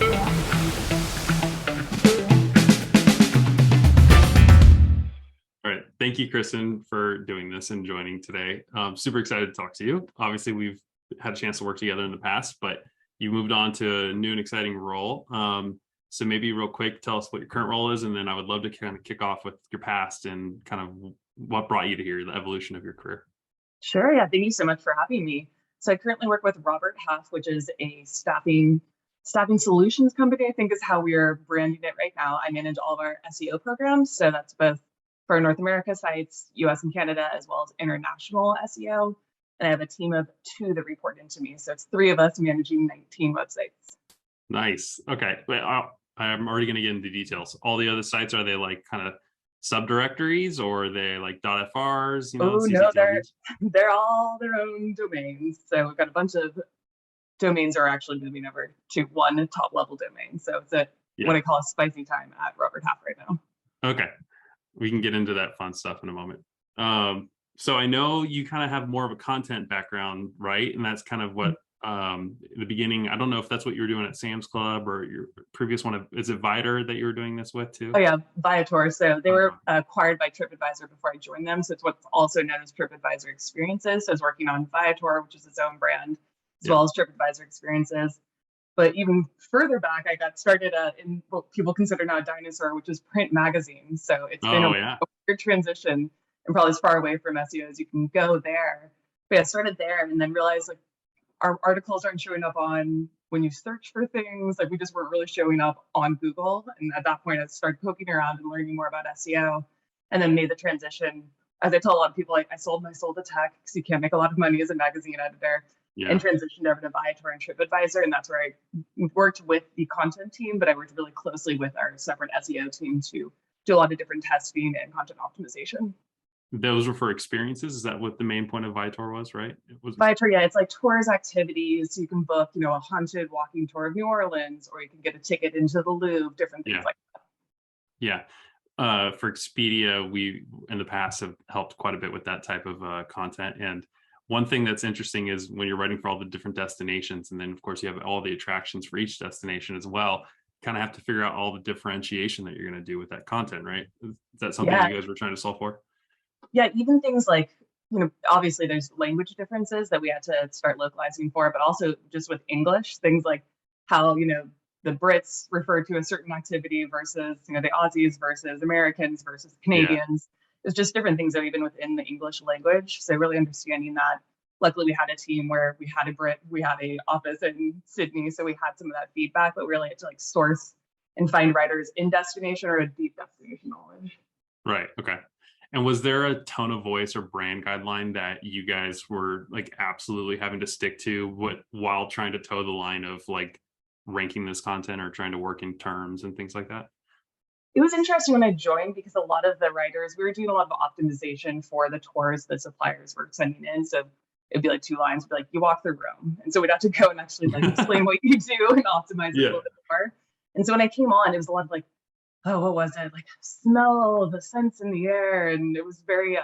All right. Thank you, Kristen, for doing this and joining today. Super excited to talk to you. Obviously, we've had a chance to work together in the past, but you moved on to a new and exciting role. So maybe real quick, tell us what your current role is, and then I would love to kind of kick off with your past and kind of what brought you to here, the evolution of your career. Sure. Yeah. Thank you so much for having me. So I currently work with Robert Half, which is a staffing solutions company, I think is how we are branding it right now. I manage all of our SEO programs. So that's both for North America sites, US and Canada, as well as international SEO. And I have a team of two that report into me. So it's three of us managing 19 websites. Nice. Okay. But I'm already going to get into details. All the other sites, are they like kind of subdirectories or are they like .frs, Oh no, they're CCTLDs? they're all their own domains. So we've got a bunch of domains are actually moving over to one top level domain. So it's what Yeah. I call a spicy time at Robert Half right now. Okay. We can get into that fun stuff in a moment. So I know you kind of have more of a content background, right? And that's kind of what the beginning. I don't know if that's what you were doing at Sam's Club or your previous one. Is it Vider that you were doing this with too? Oh yeah, Viator. So they were Viator. acquired by TripAdvisor before I joined them. So it's what's also known as TripAdvisor Experiences. So I was working on Viator, which is its own brand, as Yeah. well as TripAdvisor Experiences. But even further back, I got started in what people consider now a dinosaur, which is print magazines. So it's been Oh a yeah. weird transition and probably as far away from SEO as you can go there. But yeah, I started there and then realized like our articles aren't showing up on when you search for things. Like we just weren't really showing up on Google. And at that point, I started poking around and learning more about SEO and then made the transition. As I tell a lot of people, like I sold my soul to tech because you can't make a lot of money as a magazine editor and Yeah. transitioned over to Viator and TripAdvisor. And that's where I worked with the content team, but I worked really closely with our separate SEO team to do a lot of different testing and content optimization. Those were for experiences. Is that what the main point of Vitor was, right? It was. Viator, yeah, it's like tours activities. You can book, a haunted walking tour of New Orleans, or you can get a ticket into the Louvre, different things Yeah. like Yeah. For Expedia, we in the past have helped quite a bit with that type of content. And one thing that's interesting is when you're writing for all the different destinations, and then of course you have all the attractions for each destination as well. Kind of have to figure out all the differentiation that you're going to do with that content, right? Is that that. something Yeah, you guys were trying to solve for? yeah, even things like, obviously there's language differences that we had to start localizing for, but also just with English, things like how, the Brits refer to a certain activity versus, the Aussies versus Americans versus Yeah. Canadians. It's just different things that are even within the English language. So really understanding that. Luckily, we had a team where we had a Brit, we had a office in Sydney, so we had some of that feedback, but we really had to like source and find writers in destination or a deep destination knowledge. Right. Okay. And was there a tone of voice or brand guideline that you guys were like absolutely having to stick to while trying to toe the line of like ranking this content or trying to work in terms and things like that? It was interesting when I joined because a lot of the writers, we were doing a lot of optimization for the tours that suppliers were sending in. So it'd be like two lines, be like, you walk through Rome. And so we'd have to go and actually like explain what you do and optimize it a Yeah. little bit more. And so when I came on, it was a lot of like, oh, what was it? Like smell, the scents in the air. And it was very, I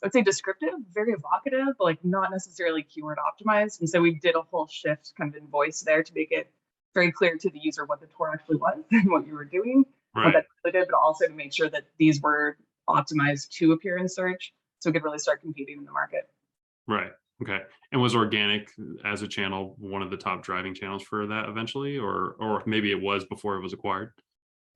would say descriptive, very evocative, but like not necessarily keyword optimized. And so we did a whole shift kind of in voice there to make it very clear to the user what the tour actually was and what you were doing, what Right. that included, but also to make sure that these were optimized to appear in search so we could really start competing in the market. Right. Okay. And was organic as a channel one of the top driving channels for that eventually, or maybe it was before it was acquired?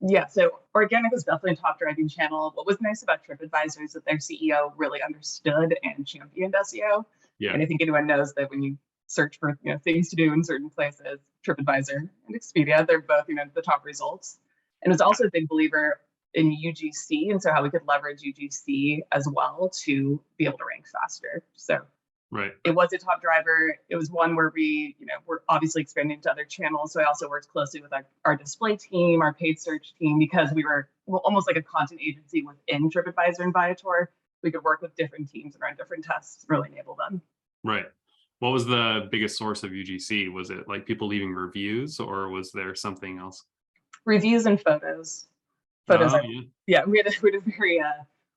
Yeah, so organic was definitely a top driving channel. What was nice about TripAdvisor is that their CEO really understood and championed SEO. Yeah. And I think anyone knows that when you search for things to do in certain places, TripAdvisor and Expedia, they're both the top results. And was also a big believer in UGC and so how we could leverage UGC as well to be able to rank faster. So Right. it was a top driver. It was one where we're obviously expanding to other channels. So I also worked closely with our display team, our paid search team, because we were almost like a content agency within TripAdvisor and Viator. We could work with different teams and run different tests, really enable them. Right. What was the biggest source of UGC? Was it like people leaving reviews or was there something else? Reviews and photos. Photos Oh, are, yeah. yeah, we had a very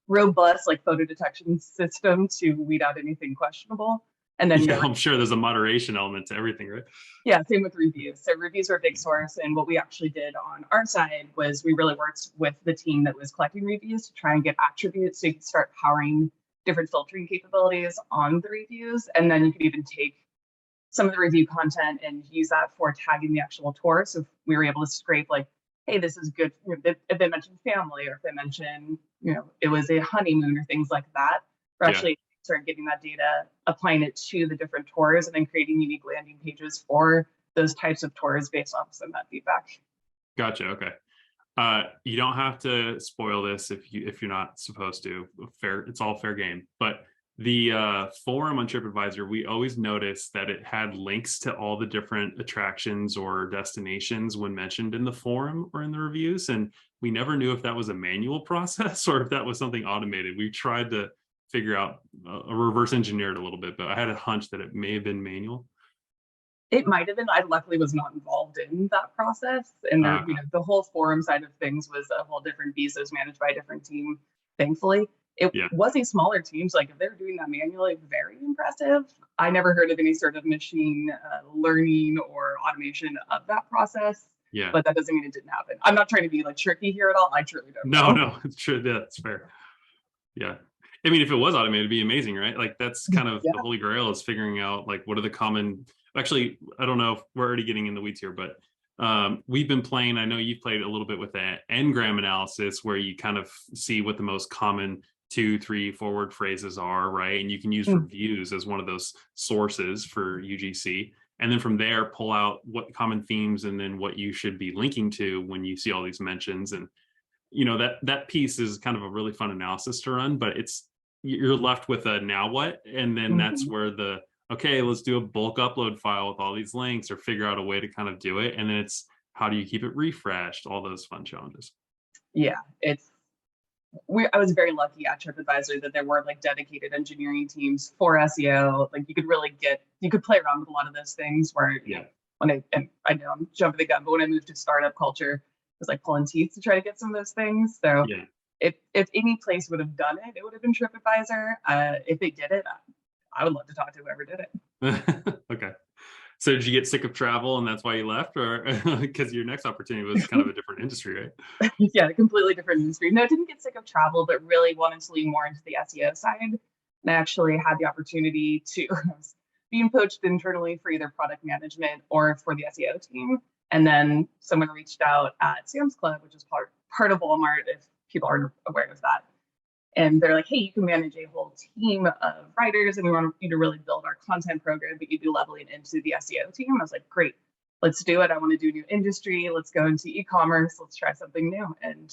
robust like photo detection system to weed out anything questionable. And then, Yeah, I'm sure there's a moderation element to everything, right? yeah, same with reviews. So reviews are a big source. And what we actually did on our side was we really worked with the team that was collecting reviews to try and get attributes so you could start powering different filtering capabilities on the reviews. And then you could even take some of the review content and use that for tagging the actual tour. So if we were able to scrape like, hey, this is good. If they mention family or if they mention, it was a honeymoon or things like that, we're actually start getting that data, applying it to the different tours, and then creating unique landing pages for those types of tours based off some of that feedback. Gotcha. Okay. You don't have to spoil this if you're not supposed to. Fair, it's all fair game. But the forum on TripAdvisor, we always noticed that it had links to all the different attractions or destinations when mentioned in the forum or in the reviews, and we never knew if that was a manual process or if that was something automated. We tried to figure out a reverse engineer it a little bit, but I had a hunch that it may have been manual. It might have been. I luckily was not involved in that process, and there, the whole forum side of things was a whole different beast that was managed by a different team. Thankfully, it was a smaller team, so like if they're doing that manually, very impressive. I never heard of any sort of machine learning or automation of that process. Yeah, but that doesn't mean it didn't happen. I'm not trying to be like tricky here at all. I truly don't know. No, it's true. That's fair. Yeah. I mean, if it was automated, it'd be amazing, right? Like that's kind of the holy grail is figuring out like what are the common. Actually, I don't know if we're already getting in the weeds here, but we've been playing. I know you've played a little bit with that Ngram analysis, where you kind of see what the most common 2, 3, 4 word phrases are, right? And you can use reviews as one of those sources for UGC, and then from there pull out what common themes and then what you should be linking to when you see all these mentions. And that piece is kind of a really fun analysis to run, but you're left with a now what, and then that's where okay, let's do a bulk upload file with all these links or figure out a way to kind of do it. And then it's how do you keep it refreshed, all those fun challenges. Yeah, I was very lucky at TripAdvisor that there were like dedicated engineering teams for SEO. Like you could play around with a lot of those things where and I know I'm jumping the gun, but when I moved to startup culture, it was like pulling teeth to try to get some of those things. So if any place would have done it, it would have been TripAdvisor. If they did it, I would love to talk to whoever did it. Okay. So did you get sick of travel and that's why you left, or because your next opportunity was kind of a different industry, right? Yeah, a completely different industry. No, I didn't get sick of travel, but really wanted to lean more into the SEO side. And I actually had the opportunity to being poached internally for either product management or for the SEO team. And then someone reached out at Sam's Club, which is part of Wal-Mart, if people aren't aware of that. And they're like, hey, you can manage a whole team of writers, and we want you to really build our content program, but you'd be leveling into the SEO team. I was like, great, let's do it. I want to do new industry. Let's go into e-commerce. Let's try something new. And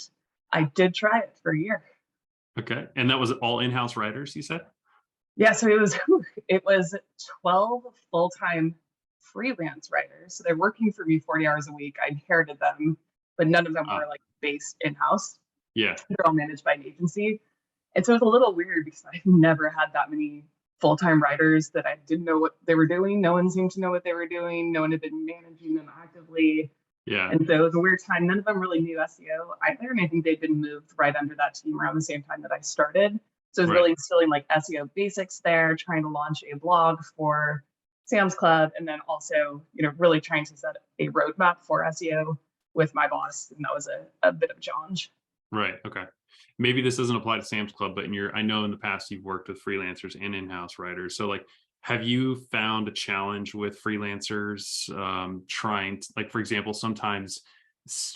I did try it for a year. Okay. And that was all in-house writers, you said? Yeah, so it was 12 full-time freelance writers. So they're working for me 40 hours a week. I inherited them, but none of them were like based in-house. Yeah. They're all managed by an agency. And so it was a little weird because I've never had that many full-time writers that I didn't know what they were doing. No one seemed to know what they were doing. No one had been managing them actively. Yeah. And so it was a weird time. None of them really knew SEO either. And I think they'd been moved right under that team around the same time that I started. So it was really instilling like SEO basics there, trying to launch a blog for Sam's Club, and then also, really trying to set a roadmap for SEO with my boss. And that was a bit of a challenge. Right. Okay. Maybe this doesn't apply to Sam's Club, but I know in the past you've worked with freelancers and in-house writers. So like, have you found a challenge with freelancers trying to, like, for example, sometimes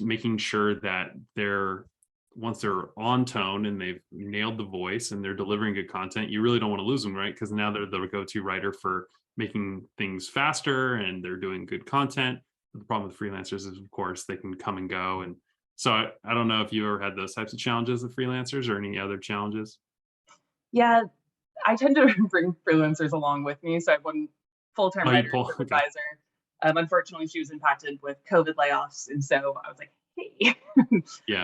making sure that once they're on tone and they've nailed the voice and they're delivering good content, you really don't want to lose them, right? Because now they're the go-to writer for making things faster and they're doing good content. But the problem with freelancers is, of course, they can come and go. And so I don't know if you ever had those types of challenges with freelancers or any other challenges. Yeah, I tend to bring freelancers along with me. So I have one full-time writer, advisor. Unfortunately, she was impacted with COVID layoffs. And so I was like, hey,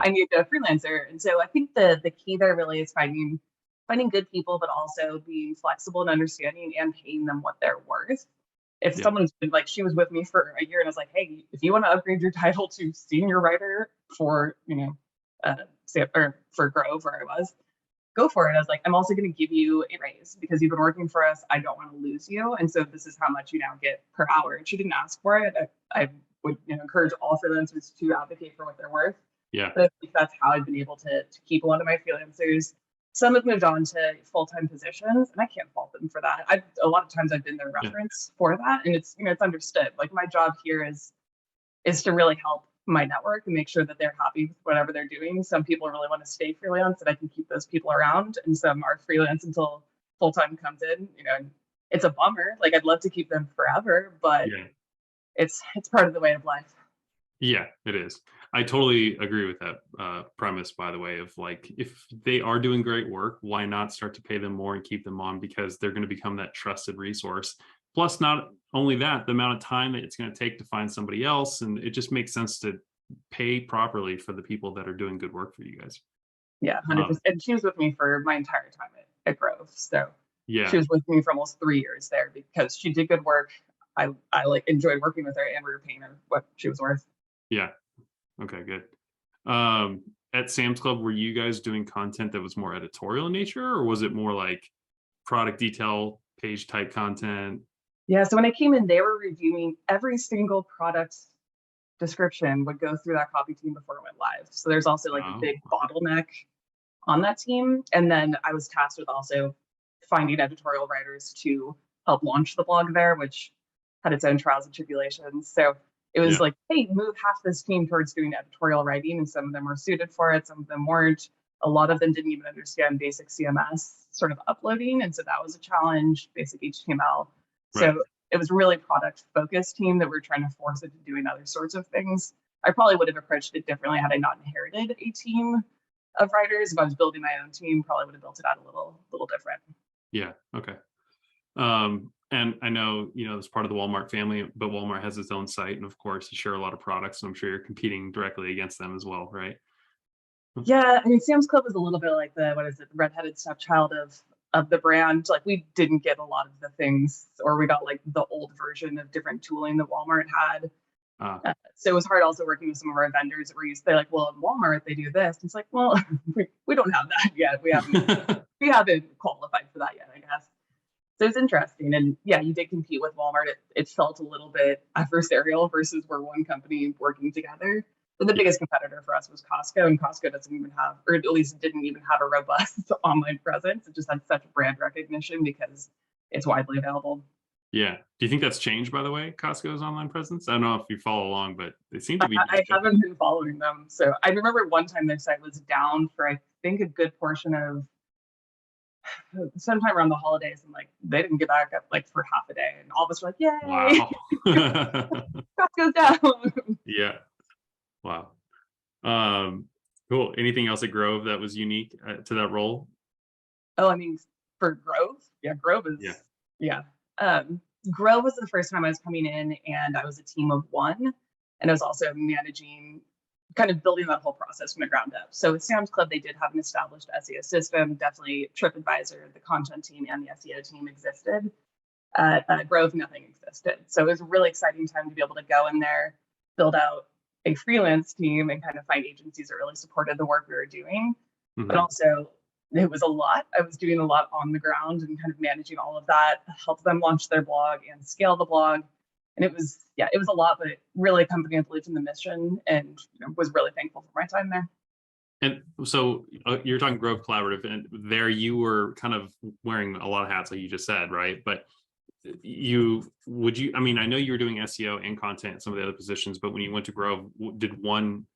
I need a freelancer. And so I think the key there really is finding good people, but also being flexible and understanding and paying them what they're worth. If someone's been like, she was with me for a year and I was like, hey, if you want to upgrade your title to senior writer for, for Grove, where I was, go for it. I was like, I'm also going to give you a raise because you've been working for us. I don't want to lose you. And so this is how much you now get per hour. And she didn't ask for it. I would encourage all freelancers to advocate for what they're worth. Yeah. But I think that's how I've been able to keep a lot of my freelancers. Some have moved on to full-time positions, and I can't fault them for that. A lot of times I've been their reference for that, and it's it's understood. Like my job here is to really help my network and make sure that they're happy with whatever they're doing. Some people really want to stay freelance, and I can keep those people around, and some are freelance until full-time comes in. And it's a bummer. Like I'd love to keep them forever, but it's part of the way of life. Yeah, it is. I totally agree with that premise, by the way, of like, if they are doing great work, why not start to pay them more and keep them on, because they're going to become that trusted resource. Plus, not only that, the amount of time that it's going to take to find somebody else. And it just makes sense to pay properly for the people that are doing good work for you guys. Yeah, 100%. And she was with me for my entire time at Grove. So she was with me for almost 3 years there because she did good work. I like enjoyed working with her, and we were paying her what she was worth. Yeah. Okay, good. At Sam's Club, were you guys doing content that was more editorial in nature, or was it more like product detail, page type content? Yeah, so when I came in, they were reviewing every single product description would go through that copy team before it went live. So there's also like a big bottleneck on that team. And then I was tasked with also finding editorial writers to help launch the blog there, which had its own trials and tribulations. So it was like, hey, move half this team towards doing editorial writing, and some of them were suited for it, some of them weren't. A lot of them didn't even understand basic CMS sort of uploading, and so that was a challenge, basic HTML. So it was really product-focused team that we're trying to force into doing other sorts of things. I probably would have approached it differently had I not inherited a team of writers. If I was building my own team, probably would have built it out a little different. Yeah. Okay. And I know, it's part of the Walmart family, but Walmart has its own site. And of course, you share a lot of products. So I'm sure you're competing directly against them as well, right? Yeah. I mean, Sam's Club is a little bit like the redheaded stepchild of the brand. Like we didn't get a lot of the things, or we got like the old version of different tooling that Walmart had. So it was hard also working with some of our vendors that were they're like, well, in Walmart, they do this. And it's like, well, we don't have that yet. We haven't qualified for that yet, I guess. So it's interesting. And yeah, you did compete with Walmart. It felt a little bit adversarial versus we're one company working together. But the biggest competitor for us was Costco, and Costco doesn't even have, or at least didn't even have a robust online presence. It just had such brand recognition because it's widely available. Yeah. Do you think that's changed, by the way, Costco's online presence? I don't know if you follow along, but they seem to be. I haven't been following them. So I remember one time their site was down for, I think, a good portion of sometime around the holidays, and like they didn't get back up like for half a day, and all of us were like, yay, wow. Costco's down. Yeah. Wow. Cool. Anything else at Grove that was unique to that role? Oh, I mean, for Grove, Grove is Grove was the first time I was coming in, and I was a team of one, and I was also managing, kind of building that whole process from the ground up. So with Sam's Club, they did have an established SEO system. Definitely TripAdvisor, the content team, and the SEO team existed. At Grove, nothing existed. So it was a really exciting time to be able to go in there, build out a freelance team, and kind of find agencies that really supported the work we were doing. But also, it was a lot. I was doing a lot on the ground and kind of managing all of that, help them launch their blog and scale the blog. And it was a lot, but really a company that believed in the mission, and was really thankful for my time there. And so you're talking Grove Collaborative, and there you were kind of wearing a lot of hats, like you just said, right? But I mean, I know you were doing SEO and content in some of the other positions, but when you went to Grove, did one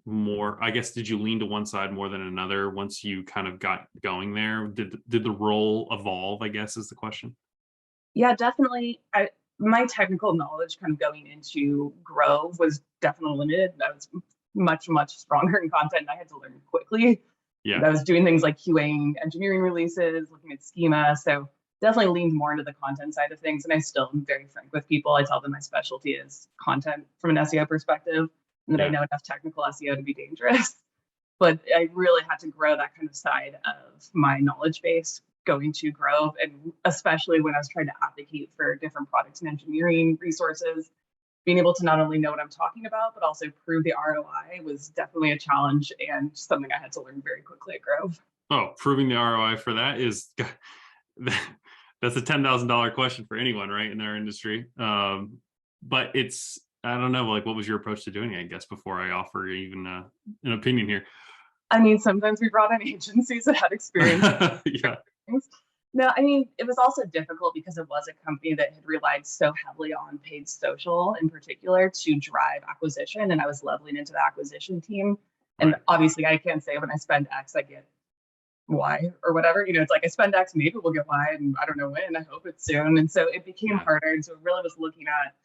more, I guess, did you lean to one side more than another once you kind of got going there? Did the role evolve, I guess, is the question? Yeah, definitely. My technical knowledge kind of going into Grove was definitely limited. I was much, much stronger in content. I had to learn quickly. Yeah. I was doing things like QAing engineering releases, looking at schema. So definitely leaned more into the content side of things. And I still am very frank with people. I tell them my specialty is content from an SEO perspective, and that I know enough technical SEO to be dangerous. But I really had to grow that kind of side of my knowledge base going to Grove, and especially when I was trying to advocate for different products and engineering resources, being able to not only know what I'm talking about, but also prove the ROI was definitely a challenge, and something I had to learn very quickly at Grove. Oh, proving the ROI for that is that's a $10,000 question for anyone, right, in our industry. But it's, I don't know, like, what was your approach to doing it, I guess, before I offer even an opinion here? I mean, sometimes we brought in agencies that had experience. Yeah. Things. No, I mean, it was also difficult because it was a company that had relied so heavily on paid social in particular to drive acquisition. And I was leveling into the acquisition team. And Right. obviously, I can't say when I spend X, I get Y or whatever. You know, it's like I spend X, maybe we'll get Y, and I don't know when. I hope it's soon. And so it became Yeah. harder. And so it really was looking at,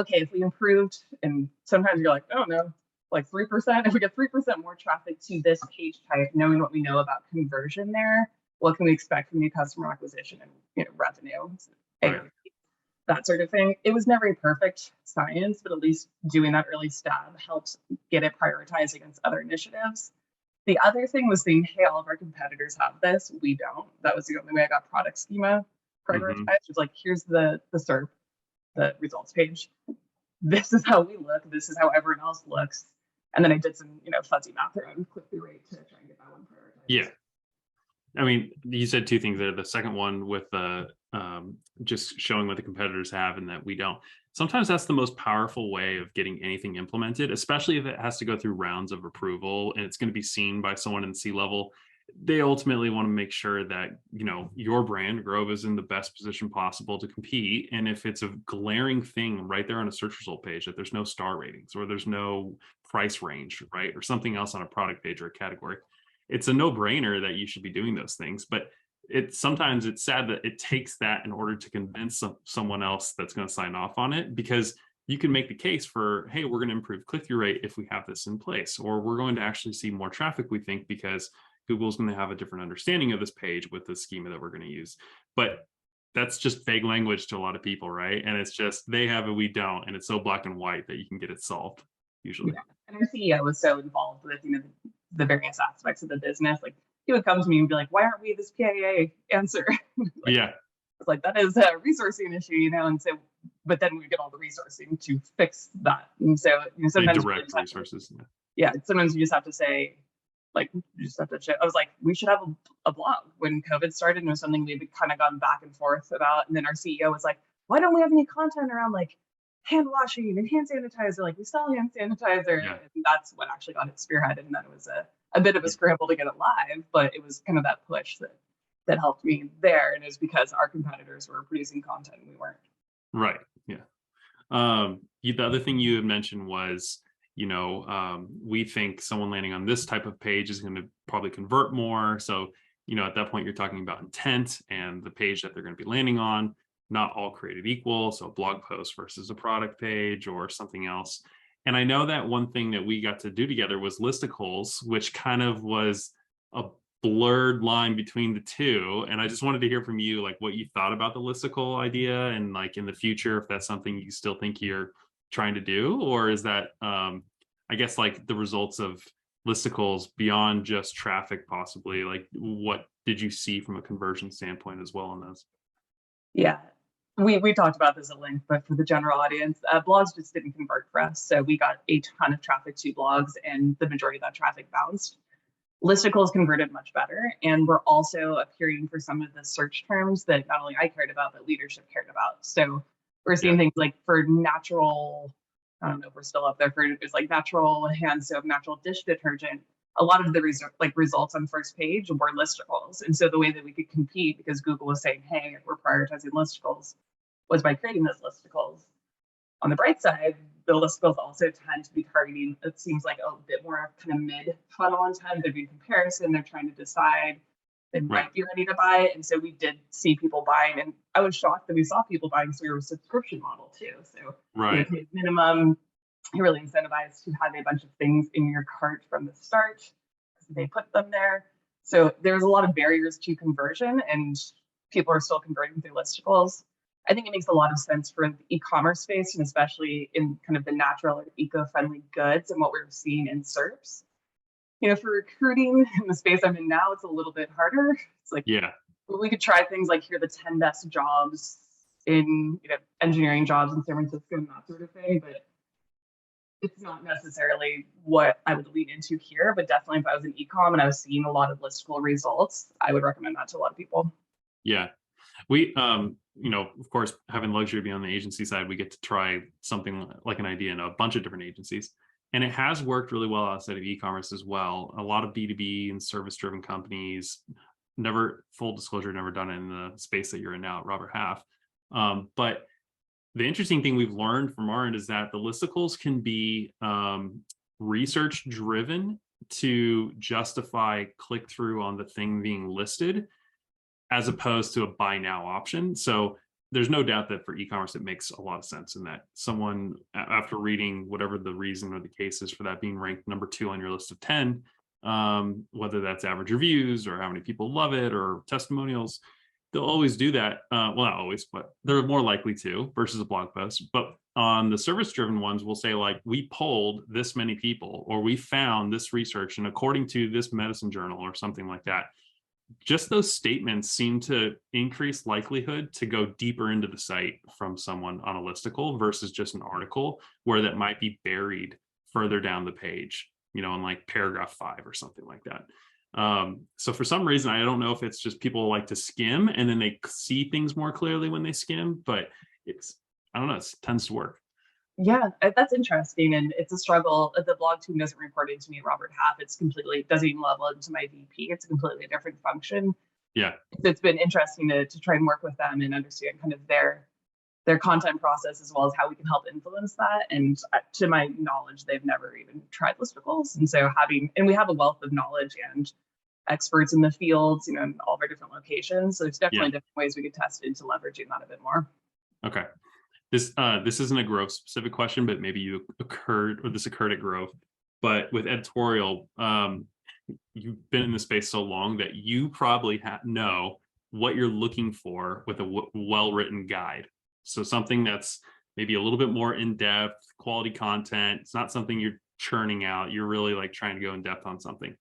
okay, if we improved, and sometimes you're like, oh no, like 3%, if we get 3% more traffic to this page type, knowing what we know about conversion there, what can we expect from new customer acquisition and, you know, revenue, Right. that sort of thing. It was never a perfect science, but at least doing that early stab helped get it prioritized against other initiatives. The other thing was saying, hey, all of our competitors have this, we don't. That was the only way I got product schema prioritized. Hmm. It was like, here's the SERP, the results page. This is how we look. This is how everyone else looks. And then I did some, you know, fuzzy math around click-through rate to try and get that one Yeah. prioritized. I mean, you said two things there. The second one with just showing what the competitors have and that we don't. Sometimes that's the most powerful way of getting anything implemented, especially if it has to go through rounds of approval and it's going to be seen by someone in C-level. They ultimately want to make sure that, you know, your brand, Grove, is in the best position possible to compete. And if it's a glaring thing right there on a search result page that there's no star ratings or there's no price range, right, or something else on a product page or a category, it's a no-brainer that you should be doing those things. But sometimes it's sad that it takes that in order to convince someone else that's going to sign off on it, because you can make the case for, hey, we're going to improve click-through rate if we have this in place, or we're going to actually see more traffic, we think, because Google's going to have a different understanding of this page with the schema that we're going to use. But that's just vague language to a lot of people, right? And it's just they have it, we don't, and it's so black and white that you can get it solved usually. Yeah. And our CEO was so involved with, you know, the various aspects of the business. Like he would come to me and be like, why aren't we this PIA answer? Like, Yeah. it's like, that is a resourcing issue, you know? And so, but then we get all the resourcing to fix that. And so, you know, They sometimes direct resources. yeah, sometimes you just have to say, like, you just have to show. I was like, we should have a blog when COVID started, and it was something we'd kind of gone back and forth about. And then our CEO was like, why don't we have any content around like hand washing and hand sanitizer? Like, we sell hand sanitizer. Yeah. And that's what actually got it spearheaded. And then it was a bit of a scramble to get it live, but it was kind of that push that helped me there. And it was because our competitors were producing content and we weren't. Right. Yeah. The other thing you had mentioned was, you know, we think someone landing on this type of page is going to probably convert more. So, you know, at that point, you're talking about intent and the page that they're going to be landing on, not all created equal. So, a blog post versus a product page or something else. And I know that one thing that we got to do together was Listicles, which kind of was a blurred line between the two. And I just wanted to hear from you, like, what you thought about the listicle idea, and like in the future, if that's something you still think you're trying to do, or is that I guess like the results of listicles beyond just traffic, possibly, like what did you see from a conversion standpoint as well on those? Yeah. We talked about this at length, but for the general audience, blogs just didn't convert for us. So we got a ton of traffic to blogs, and the majority of that traffic bounced. Listicles converted much better, and we're also appearing for some of the search terms that not only I cared about, but leadership cared about. So we're seeing Yeah. things like for natural, I don't know if we're still up there, for it's like natural hand soap, natural dish detergent. A lot of the results on first page were listicles. And so the way that we could compete, because Google was saying, hey, we're prioritizing listicles, was by creating those listicles. On the bright side, the listicles also tend to be targeting, it seems like, a bit more kind of mid funnel intent. They're doing comparison, they're trying to decide, they might be ready to buy. And so we did see people buying, and I was shocked that we saw people buying through a subscription model too. So Right. you know, minimum, you're really incentivized to have a bunch of things in your cart from the start. They put them there. So there's a lot of barriers to conversion, and people are still converting through listicles. I think it makes a lot of sense for the e-commerce space, and especially in kind of the natural or eco-friendly goods and what we're seeing in SERPs. You know, for recruiting in the space I'm in now, it's a little bit harder. It's like, Yeah. we could try things like, here are the 10 best jobs in, you know, engineering jobs in San Francisco and that sort of thing, but it's not necessarily what I would lean into here, but definitely if I was in ecom and I was seeing a lot of listicle results, I would recommend that to a lot of people. Yeah. We, of course, having luxury to be on the agency side, we get to try something like an idea in a bunch of different agencies. And it has worked really well outside of e-commerce as well. A lot of B2B and service-driven companies, never, full disclosure, never done it in the space that you're in now at Robert Half. But the interesting thing we've learned from our end is that the listicles can be research driven to justify click through on the thing being listed, as opposed to a buy now option. So there's no doubt that for e-commerce, it makes a lot of sense in that someone, after reading whatever the reason or the case is for that being ranked number 2 on your list of 10, whether that's average reviews or how many people love it or testimonials, they'll always do that. Well, not always, but they're more likely to versus a blog post. But on the service driven ones, we'll say like, we polled this many people, or we found this research, and according to this medicine journal or something like that. Just those statements seem to increase likelihood to go deeper into the site from someone on a listicle versus just an article where that might be buried further down the page, in like paragraph 5 or something like that. So for some reason, I don't know if it's just people like to skim and then they see things more clearly when they skim, but I don't know, it tends to work. Yeah, that's interesting. And it's a struggle. The blog team doesn't report into me at Robert Half. It's completely, doesn't even level into my VP. It's a completely different function. Yeah. So it's been interesting to try and work with them and understand kind of their content process, as well as how we can help influence that. And to my knowledge, they've never even tried listicles. And so we have a wealth of knowledge and experts in the fields, in all of our different locations. So there's definitely different ways we could test into leveraging that a bit more. Okay. This isn't a Grove specific question, but maybe this occurred at Grove. But with editorial, you've been in the space so long that you probably know what you're looking for with a well-written guide. So something that's maybe a little bit more in-depth, quality content. It's not something you're churning out. You're really like trying to go in depth on something.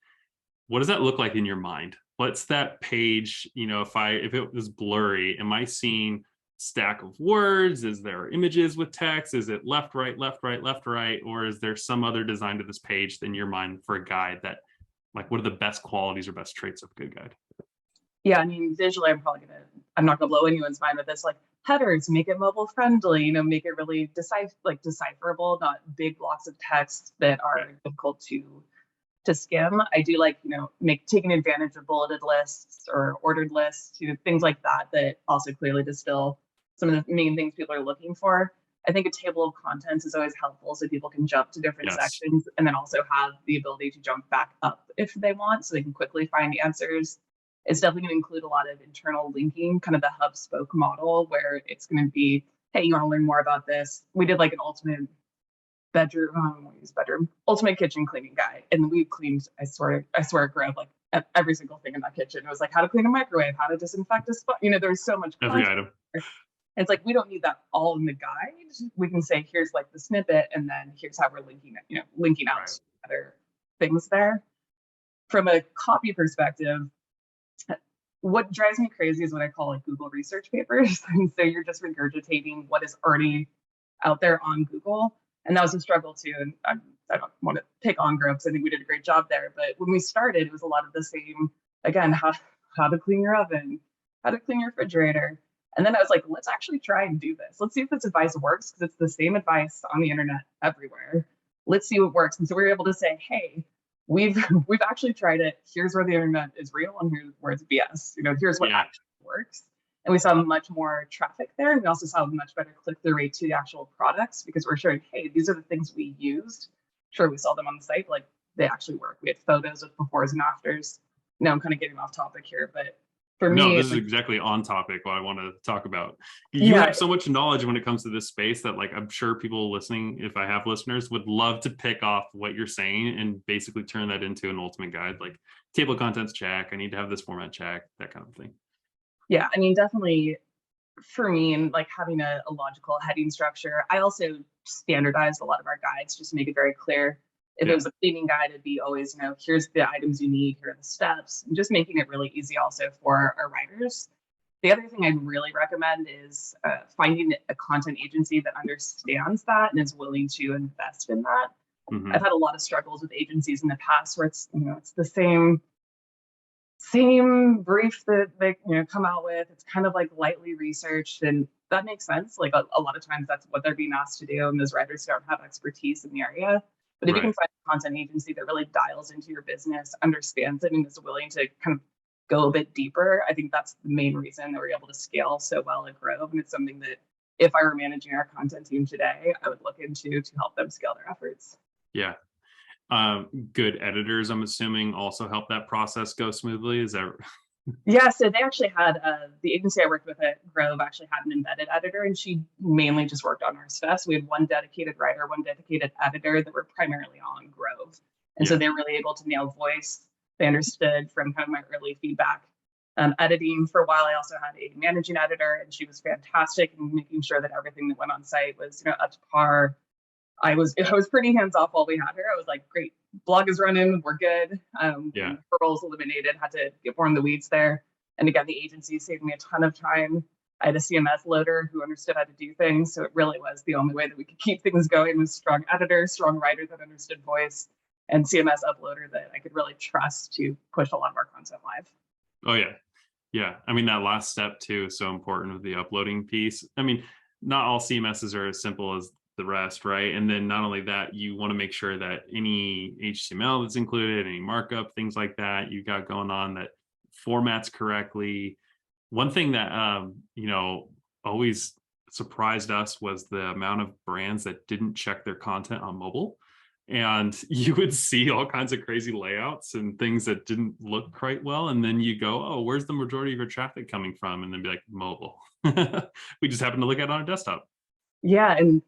What does that look like in your mind? What's that page? If it was blurry, am I seeing stack of words? Is there images with text? Is it left, right, left, right, left, right? Or is there some other design to this page in your mind for a guide that, like, what are the best qualities or best traits of a good guide? Yeah, I mean, visually, I'm not gonna blow anyone's mind with this. Like headers, make it mobile friendly, make it really decipherable, not big blocks of text that are difficult to skim. I do like, taking advantage of bulleted lists or ordered lists, things like that also clearly distill some of the main things people are looking for. I think a table of contents is always helpful so people can jump to different sections and then also have the ability to jump back up if they want, so they can quickly find answers. It's definitely going to include a lot of internal linking, kind of the hub spoke model, where it's going to be, hey, you want to learn more about this? We did like an ultimate ultimate kitchen cleaning guide, and we cleaned, I swear Grove, like every single thing in that kitchen. It was like how to clean a microwave, how to disinfect a spot. There was so much every item. It's like we don't need that all in the guide. We can say here's like the snippet, and then here's how we're linking it, linking out other things there. From a copy perspective, what drives me crazy is what I call like Google research papers. And so you're just regurgitating what is already out there on Google. And that was a struggle too. And I don't want to pick on Grove because I think we did a great job there. But when we started, it was a lot of the same, again, how to clean your oven, how to clean your refrigerator. And then I was like, let's actually try and do this. Let's see if this advice works, because it's the same advice on the internet everywhere. Let's see what works. And so we were able to say, hey, we've actually tried it. Here's where the internet is real and here's where it's BS. Here's what actually works. And we saw much more traffic there. And we also saw a much better click-through rate to the actual products, because we're showing, hey, these are the things we used. Sure, we saw them on the site, like they actually work. We had photos of befores and afters. Now I'm kind of getting off topic here, but for me, no, this is exactly on topic what I want to talk about. You have so much knowledge when it comes to this space that, like, I'm sure people listening, if I have listeners, would love to pick off what you're saying and basically turn that into an ultimate guide, like table of contents check, I need to have this format check, that kind of thing. Yeah, I mean, definitely for me, and like having a logical heading structure, I also standardized a lot of our guides just to make it very clear. If it was a cleaning guide, it'd be always, here's the items you need, here are the steps, and just making it really easy also for our writers. The other thing I'd really recommend is finding a content agency that understands that and is willing to invest in that. I've had a lot of struggles with agencies in the past where it's, it's the same brief that they come out with. It's kind of like lightly researched, and that makes sense. Like a lot of times that's what they're being asked to do, and those writers don't have expertise in the area. But if you can Right. find a content agency that really dials into your business, understands it, and is willing to kind of go a bit deeper, I think that's the main reason that we're able to scale so well at Grove. And it's something that if I were managing our content team today, I would look into to help them scale their efforts. Yeah. Good editors, I'm assuming, also help that process go smoothly. Is that Yeah, so they actually had the agency I worked with at Grove actually had an embedded editor, and she mainly just worked on our stuff. So we had one dedicated writer, one dedicated editor that were primarily on Grove. And so yeah, they were really able to nail voice. They understood from kind of my early feedback. Editing for a while, I also had a managing editor, and she was fantastic in making sure that everything that went on site was up to par. I was pretty hands off while we had her. I was like, great, blog is running, we're good. yeah. Her roles eliminated, had to get more in the weeds there. And again, the agency saved me a ton of time. I had a CMS loader who understood how to do things, so it really was the only way that we could keep things going was strong editor, strong writer that understood voice, and CMS uploader that I could really trust to push a lot of our content live. Oh yeah. Yeah. I mean, that last step too is so important with the uploading piece. I mean, not all CMSs are as simple as the rest, right? And then not only that, you want to make sure that any HTML that's included, any markup, things like that, you got going on that formats correctly. One thing that always surprised us was the amount of brands that didn't check their content on mobile. And you would see all kinds of crazy layouts and things that didn't look quite well. And then you go, oh, where's the majority of your traffic coming from? And then be like, mobile. We just happen to look at it on a desktop. Yeah, and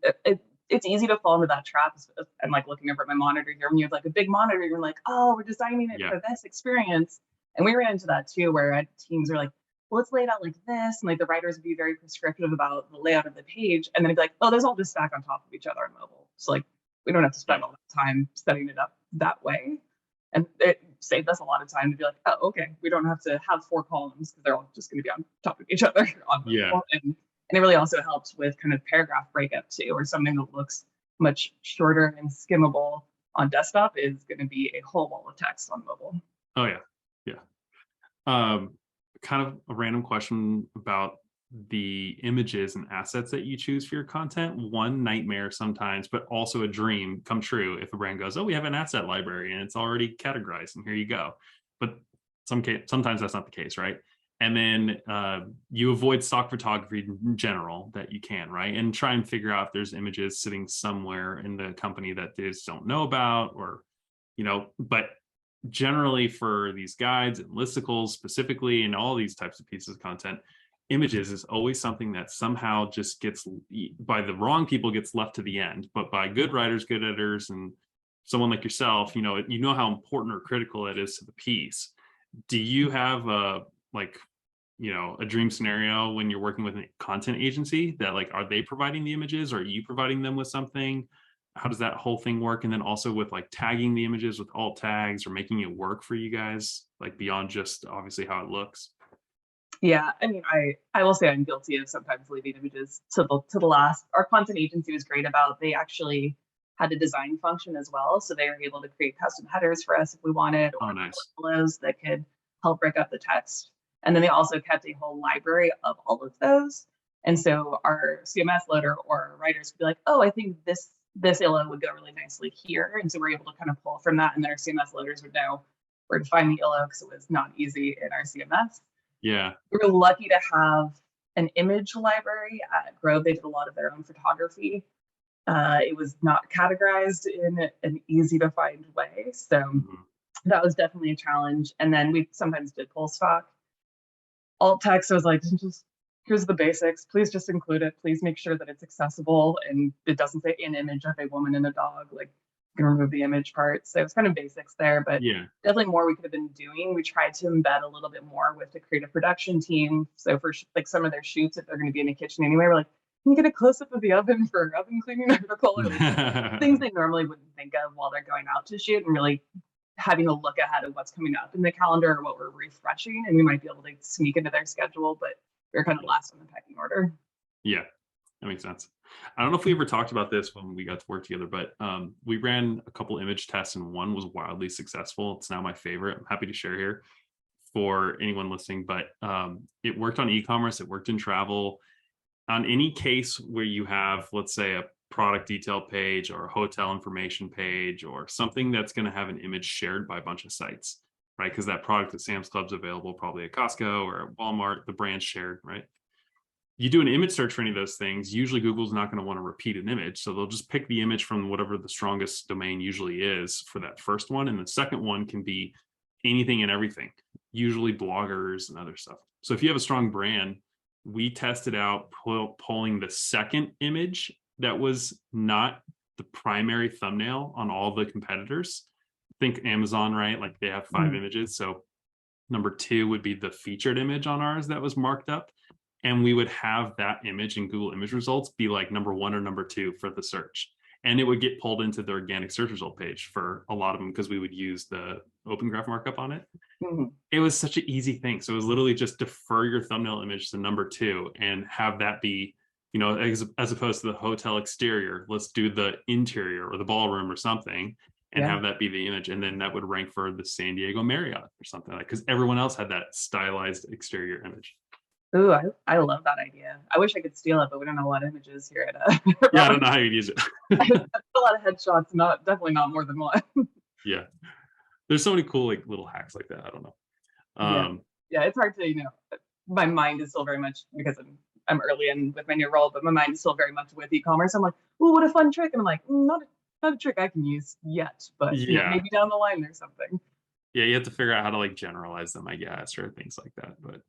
it's easy to fall into that trap. I'm like looking over at my monitor here. When you have like a big monitor, you're like, oh, we're designing it Yeah. for this experience. And we ran into that too, where teams are like, well, let's lay it out like this. And like the writers would be very prescriptive about the layout of the page. And then it'd be like, oh, those all just stack on top of each other on mobile. So like we don't have to spend Yeah. all that time setting it up that way. And it saved us a lot of time to be like, oh, okay, we don't have to have four columns because they're all just going to be on top of each other on Yeah. mobile. And it really also helps with kind of paragraph breakup too, or something that looks much shorter and skimmable on desktop is going to be a whole wall of text on mobile. Oh yeah. Yeah. Um, Kind of a random question about the images and assets that you choose for your content. One nightmare sometimes, but also a dream come true if a brand goes, oh, we have an asset library and it's already categorized and here you go. But sometimes that's not the case, right? And then you avoid stock photography in general that you can, right? And try and figure out if there's images sitting somewhere in the company that they just don't know about, or but generally for these guides and listicles specifically and all these types of pieces of content, images is always something that somehow just gets, by the wrong people, gets left to the end. But by good writers, good editors, and someone like yourself, you know how important or critical it is to the piece. Do you have a dream scenario when you're working with a content agency that, like, are they providing the images, or are you providing them with something? How does that whole thing work? And then also with like tagging the images with alt tags, or making it work for you guys, like beyond just obviously how it looks. Yeah, I mean, I will say I'm guilty of sometimes leaving images to the last. Our content agency was great about, they actually had a design function as well, so they were able to create custom headers for us if we wanted, Oh, or nice. flows that could help break up the text. And then they also kept a whole library of all of those. And so our CMS loader or our writers could be like, oh, I think this ILO would go really nicely here. And so we're able to kind of pull from that. And then our CMS loaders would know where to find the ILO because it was not easy in our CMS. Yeah. We were lucky to have an image library at Grove. They did a lot of their own photography. It was not categorized in an easy to find way. So Mhm. that was definitely a challenge. And then we sometimes did pull stock. Alt text, I was like, just here's the basics. Please just include it. Please make sure that it's accessible and it doesn't say an image of a woman and a dog. Like, you can remove the image part. So it's kind of basics there, but Yeah. definitely more we could have been doing. We tried to embed a little bit more with the creative production team. So for like some of their shoots, if they're going to be in a kitchen anyway, we're like, can you get a close up of the oven for oven cleaning article, or like things they normally wouldn't think of while they're going out to shoot, and really having a look ahead of what's coming up in the calendar or what we're refreshing, and we might be able to sneak into their schedule. But we were kind of last on the pecking order. Yeah, that makes sense. I don't know if we ever talked about this when we got to work together, but we ran a couple image tests and one was wildly successful. It's now my favorite. I'm happy to share here for anyone listening, but it worked on e-commerce, it worked in travel. On any case where you have, let's say, a product detail page or a hotel information page or something that's going to have an image shared by a bunch of sites, right? Because that product at Sam's Club's available probably at Costco or at Walmart, the brand's shared, right? You do an image search for any of those things, usually Google's not going to want to repeat an image. So they'll just pick the image from whatever the strongest domain usually is for that first one. And the second one can be anything and everything, usually bloggers and other stuff. So if you have a strong brand, we tested out pulling the second image that was not the primary thumbnail on all the competitors. Think Amazon, right? Like they have 5 images. So number 2 would be the featured image on ours that was marked up. And we would have that image in Google image results be like number 1 or number 2 for the search. And it would get pulled into the organic search result page for a lot of them because we would use the open graph markup on it. It was such an easy thing. So it was literally just defer your thumbnail image to number 2 and have that be, you know, as opposed to the hotel exterior, let's do the interior or the ballroom or something and have that be the image. And then that would rank for the San Diego Marriott or something like, because everyone else had that stylized exterior image. Ooh, I love that idea. I wish I could steal it, but we don't have a lot of images here at yeah, I don't know how you'd use it. a lot of headshots, definitely not more than one. Yeah. There's so many cool like little hacks like that. I don't know. Yeah, it's hard to, my mind is still very much, because I'm early in with my new role, but my mind is still very much with e-commerce. I'm like, oh, what a fun trick. And I'm like, not a trick I can use yet, but maybe down the line there's something. Yeah, you have to figure out how to like generalize them, I guess, or things like that. But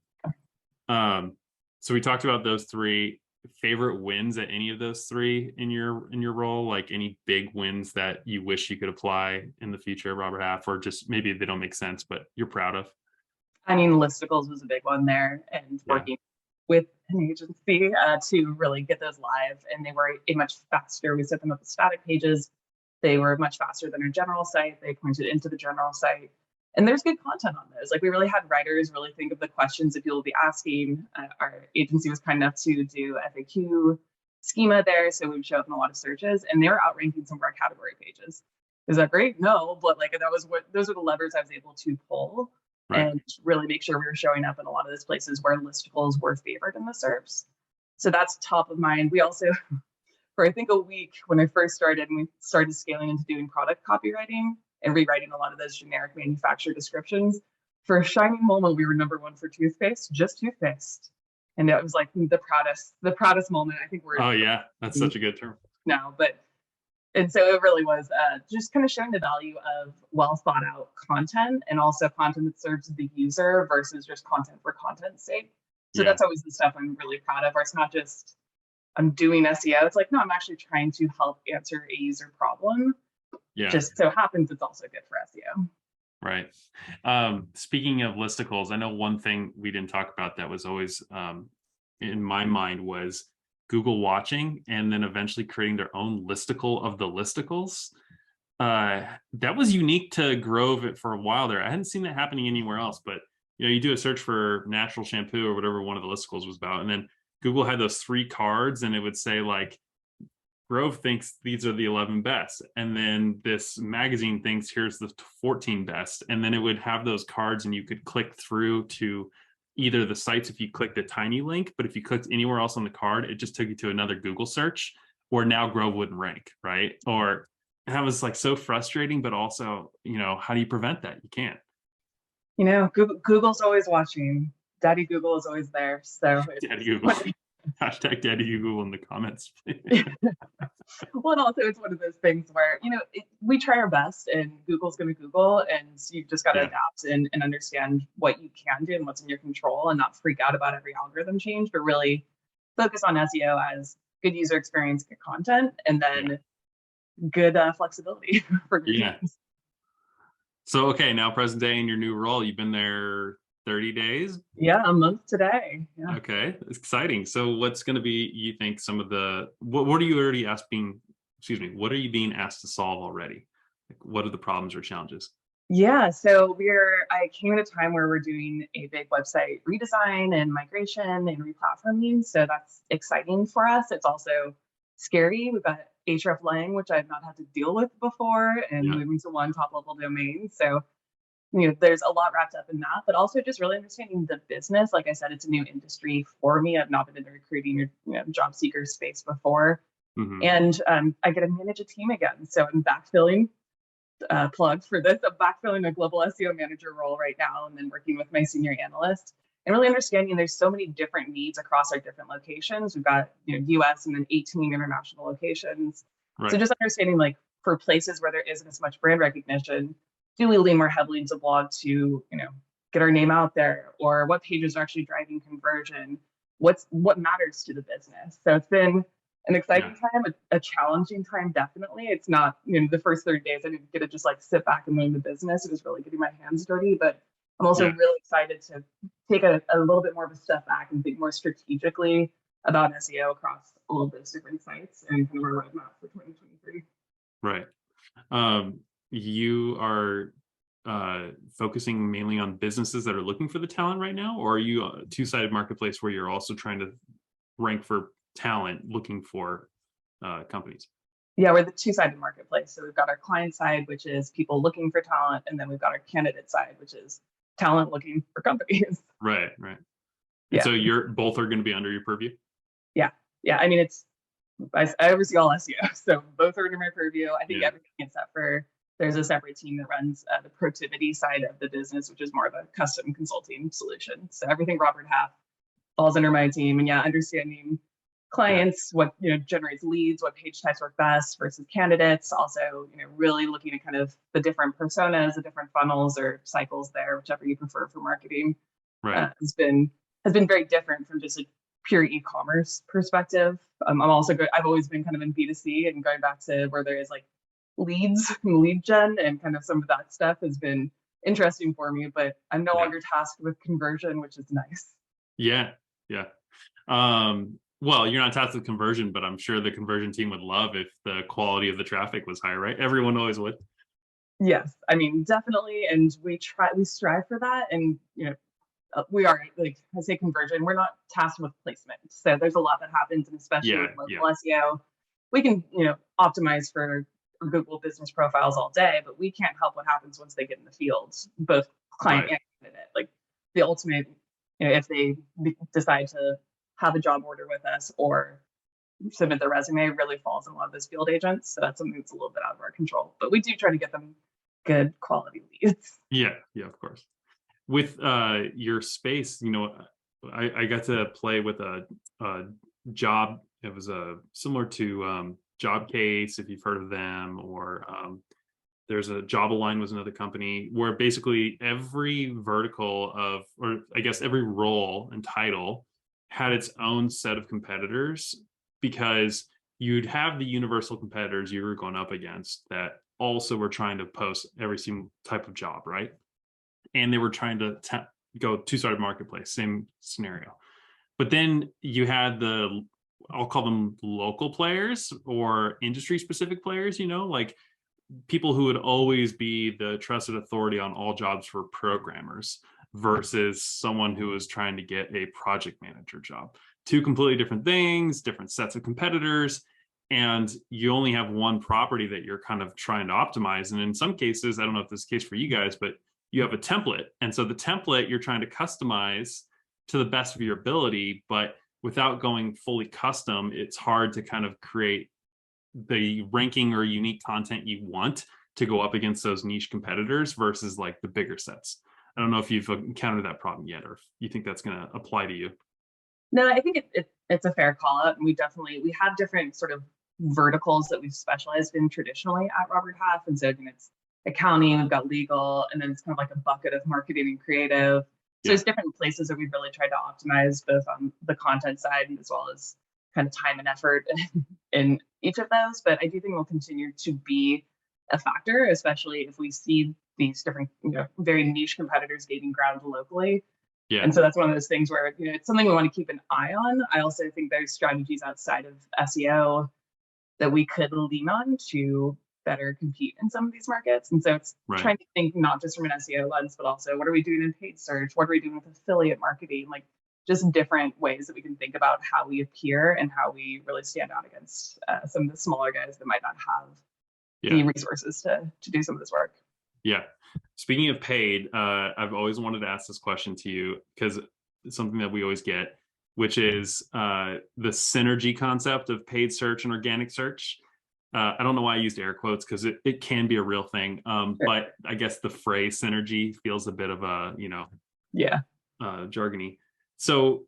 so we talked about those 3 favorite wins at any of those 3 in your role, like any big wins that you wish you could apply in the future, Robert Half, or just maybe they don't make sense, but you're proud of. I mean, Listicles was a big one there, and working with an agency to really get those live, and they were a much faster. We set them up as static pages. They were much faster than our general site. They pointed into the general site. And there's good content on those. Like we really had writers really think of the questions that people would be asking. Our agency was kind enough to do FAQ schema there, so we would show up in a lot of searches, and they were outranking some of our category pages. Is that great? No, but like those are the levers I was able to pull and really make sure we were showing up in a lot of those places where listicles were favored in the SERPs. So that's top of mind. We also, for I think a week when I first started, and we started scaling into doing product copywriting and rewriting a lot of those generic manufacturer descriptions. For a shining moment, we were number 1 for toothpaste, just toothpaste. And it was like the proudest moment. I think we're that's such a good term. now, and so it really was just kind of showing the value of well thought out content, and also content that serves the user versus just content for content's sake. So that's always the stuff I'm really proud of, where it's not just I'm doing SEO. It's like, no, I'm actually trying to help answer a user problem. Yeah. Just so happens it's also good for SEO. Right. Speaking of listicles, I know one thing we didn't talk about that was always in my mind was Google watching and then eventually creating their own listicle of the listicles. That was unique to Grove for a while there. I hadn't seen that happening anywhere else, but you do a search for natural shampoo or whatever one of the listicles was about, and then Google had those 3 cards, and it would say like, Grove thinks these are the 11 best. And then this magazine thinks here's the 14 best. And then it would have those cards and you could click through to either the sites if you clicked a tiny link, but if you clicked anywhere else on the card, it just took you to another Google search, or now Grove wouldn't rank, right? Or that was like so frustrating, but also, how do you prevent that? You can't. Google's always watching. Daddy Google is always there. So Daddy Google. Hashtag Daddy Google in the comments. Well, and also it's one of those things where, we try our best, and Google's going to Google, and you've just got to adapt and understand what you can do and what's in your control, and not freak out about every algorithm change, but really focus on SEO as good user experience, good content, and then good flexibility for your teams. So, okay, now present day in your new role, you've been there 30 days? Yeah, a month today. Yeah. Okay, it's exciting. So what's going to be, you think, some of the, what are you already what are you being asked to solve already? Like, what are the problems or challenges? Yeah, so I came at a time where we're doing a big website redesign and migration and replatforming. So that's exciting for us. It's also scary. We've got hreflang, which I've not had to deal with before, and Yeah. moving to one top level domain. So, there's a lot wrapped up in that, but also just really understanding the business. Like I said, it's a new industry for me. I've not been in the recruiting or job seeker space before. Hmm. And I get to manage a team again. So I'm backfilling plug for this. I'm backfilling a global SEO manager role right now, and then working with my senior analyst and really understanding there's so many different needs across our different locations. We've got US and then 18 international locations. So Right. just understanding like for places where there isn't as much brand recognition, do we lean more heavily into blog to get our name out there, or what pages are actually driving conversion? What matters to the business? So it's been an Yeah. exciting time, a challenging time, definitely. It's not, the first 30 days I didn't get to just like sit back and learn the business. It was really getting my hands dirty, but I'm also Yeah. really excited to take a little bit more of a step back and think more strategically about SEO across all of those different sites and kind of our roadmap for 2023. Right. You are focusing mainly on businesses that are looking for the talent right now, or are you a two-sided marketplace where you're also trying to rank for talent looking for companies? Yeah, we're the two-sided marketplace. So we've got our client side, which is people looking for talent, and then we've got our candidate side, which is talent looking for companies. Right, right. And Yeah. so you're both are going to be under your purview? Yeah. Yeah. I mean, I oversee all SEO, so both are under my purview. I think Yeah. everything except for there's a separate team that runs the productivity side of the business, which is more of a custom consulting solution. So everything Robert Half falls under my team. And yeah, understanding Yeah. clients, what generates leads, what page types work best versus candidates. Also, really looking at kind of the different personas, the different funnels or cycles there, whichever you prefer for marketing, Right. has been very different from just a pure e-commerce perspective. I'm also good. I've always been kind of in B2C, and going back to where there is like leads, lead gen, and kind of some of that stuff has been interesting for me. But I'm no Yeah. longer tasked with conversion, which is nice. Yeah. Yeah. Well, you're not tasked with conversion, but I'm sure the conversion team would love if the quality of the traffic was higher, right? Everyone always would. Yes, I mean definitely, and we strive for that, and we are like I say conversion. We're not tasked with placement, so there's a lot that happens, and especially Yeah. with local Yeah. SEO, we can optimize for Google business profiles all day, but we can't help what happens once they get in the field, both client Right. and candidate. Like the ultimate, if they decide to have a job order with us or submit their resume, really falls on a lot of those field agents. So that's something that's a little bit out of our control, but we do try to get them good quality leads. Yeah. Yeah. Of course. With your space, I got to play with a job. It was similar to Job Case, if you've heard of them, or there's a Job Align was another company where basically every vertical of, or I guess every role and title had its own set of competitors, because you'd have the universal competitors you were going up against that also were trying to post every single type of job, right? And they were trying to go two-sided marketplace, same scenario. But then you had I'll call them local players or industry specific players, like people who would always be the trusted authority on all jobs for programmers versus someone who is trying to get a project manager job. Two completely different things, different sets of competitors, and you only have one property that you're kind of trying to optimize. And in some cases, I don't know if this is the case for you guys, but you have a template. And so the template you're trying to customize to the best of your ability, but without going fully custom, it's hard to kind of create the ranking or unique content you want to go up against those niche competitors versus like the bigger sets. I don't know if you've encountered that problem yet, or if you think that's going to apply to you. No, I think it's a fair call out, and we have different sort of verticals that we've specialized in traditionally at Robert Half, and so it's accounting, we've got legal, and then it's kind of like a bucket of marketing and creative. So Yeah. there's different places that we've really tried to optimize both on the content side and as well as kind of time and effort in each of those. But I do think will continue to be a factor, especially if we see these different, very niche competitors gaining ground locally. Yeah. And so that's one of those things where it's something we want to keep an eye on. I also think there's strategies outside of SEO that we could lean on to better compete in some of these markets. And so it's trying to think not just from an SEO lens, but also what are we doing in paid search? What are we doing with affiliate marketing? Like just different ways that we can think about how we appear and how we really stand out against some of the smaller guys that might not have the resources to do some of this work. Yeah. Speaking of paid, I've always wanted to ask this question to you because it's something that we always get, which is the synergy concept of paid search and organic search. I don't know why I used air quotes because it can be a real thing. But I guess the phrase synergy feels a bit of a, jargony. So,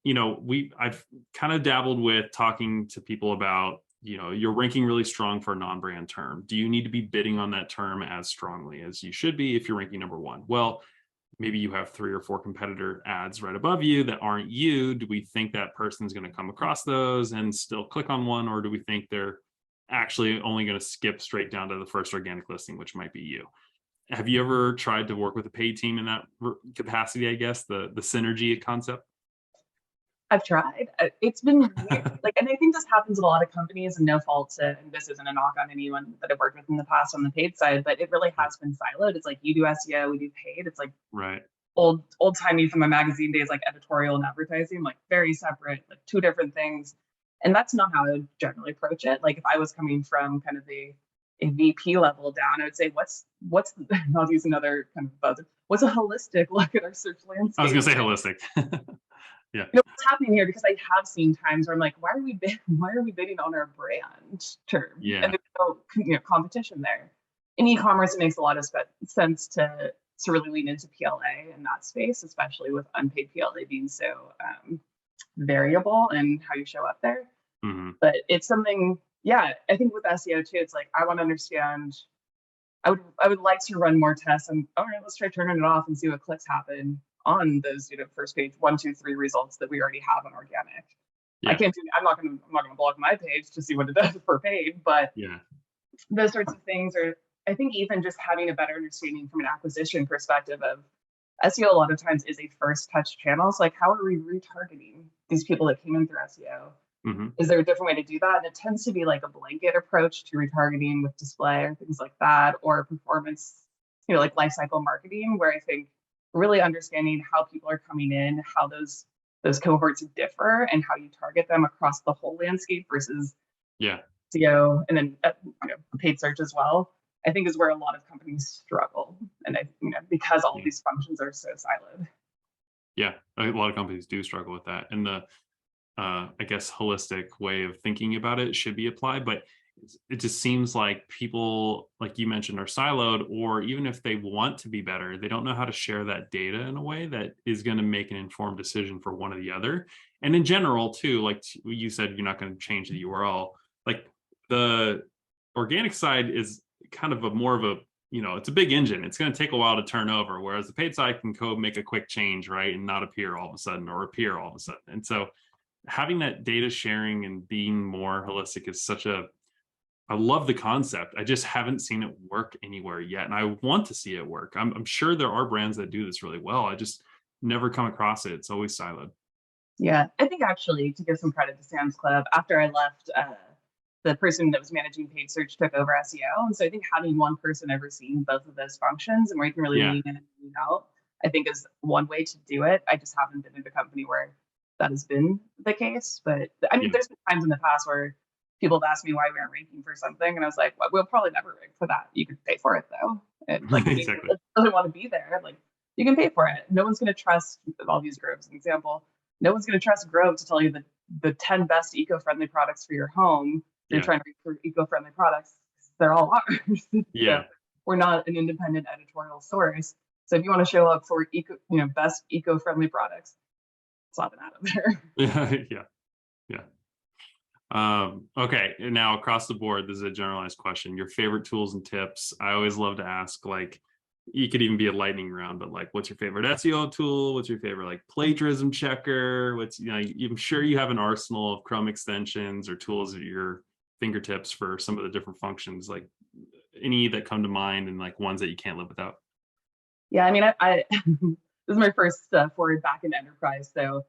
I've kind of dabbled with talking to people about, you're ranking really strong for a non-brand term. Do you need to be bidding on that term as strongly as you should be if you're ranking number one? Well, maybe you have 3 or 4 competitor ads right above you that aren't you. Do we think that person's going to come across those and still click on one? Or do we think they're actually only going to skip straight down to the first organic listing, which might be you? Have you ever tried to work with a paid team in that capacity, I guess, the synergy concept? I've tried. It's been weird. And I think this happens in a lot of companies, and no fault to, and this isn't a knock on anyone that I've worked with in the past on the paid side, but it really has been siloed. It's like you do SEO, we do paid. It's like old timey from my magazine days, like editorial and advertising, like very separate, like 2 different things. And that's not how I would generally approach it. Like if I was coming from kind of a VP level down, I would say, what's I'll use another kind of buzz. What's a holistic look at our search landscape? I was going to say holistic. Yeah. What's happening here? Because I have seen times where I'm like, why are we bidding on our brand term? Yeah. And there's no competition there. In e-commerce, it makes a lot of sense to really lean into PLA in that space, especially with unpaid PLA being so variable in how you show up there. Mm-hmm. But it's something, I think with SEO too, it's like I want to understand. I would like to run more tests and all right, let's try turning it off and see what clicks happen on those first page 1, 2, 3 results that we already have on organic. I'm not gonna blog my page to see what it does for paid, but those sorts of things are, I think, even just having a better understanding from an acquisition perspective of SEO a lot of times is a first touch channel. So like how are we retargeting these people that came in through SEO? Mm-hmm. Is there a different way to do that? And it tends to be like a blanket approach to retargeting with display or things like that, or performance, like lifecycle marketing, where I think really understanding how people are coming in, how those cohorts differ, and how you target them across the whole landscape versus SEO and then paid search as well, I think is where a lot of companies struggle. And because all of these functions are so siloed. Yeah, a lot of companies do struggle with that. And the I guess holistic way of thinking about it should be applied, but it just seems like people, like you mentioned, are siloed, or even if they want to be better, they don't know how to share that data in a way that is going to make an informed decision for one or the other. And in general too, like you said, you're not going to change the URL. Like the organic side is kind of more of a, it's a big engine. It's going to take a while to turn over, whereas the paid side can make a quick change, right? And not appear all of a sudden or appear all of a sudden. And so having that data sharing and being more holistic is I love the concept. I just haven't seen it work anywhere yet. And I want to see it work. I'm sure there are brands that do this really well. I just never come across it. It's always siloed. Yeah, I think actually, to give some credit to Sam's Club, after I left, the person that was managing paid search took over SEO. And so I think having one person overseeing both of those functions and where you can really lean in and lean out, I think is one way to do it. I just haven't been in a company where that has been the case. But I mean, there's been times in the past where people have asked me why we aren't ranking for something. And I was like, well, we'll probably never rank for that. You can pay for it though. And like, exactly. If you doesn't want to be there, like you can pay for it. No one's going to trust, I'll use Grove as an example. No one's going to trust Grove to tell you the 10 best eco-friendly products for your home. You're trying to rank for eco-friendly products. They're all ours. So we're not an independent editorial source. So if you want to show up for best eco-friendly products, slap it out of there. Okay, now across the board, this is a generalized question. Your favorite tools and tips. I always love to ask, like, you could even be a lightning round, but like, what's your favorite SEO tool? What's your favorite like plagiarism checker? I'm sure you have an arsenal of Chrome extensions or tools at your fingertips for some of the different functions, like any that come to mind and like ones that you can't live without. Yeah, I mean, I this is my first foray back in enterprise, so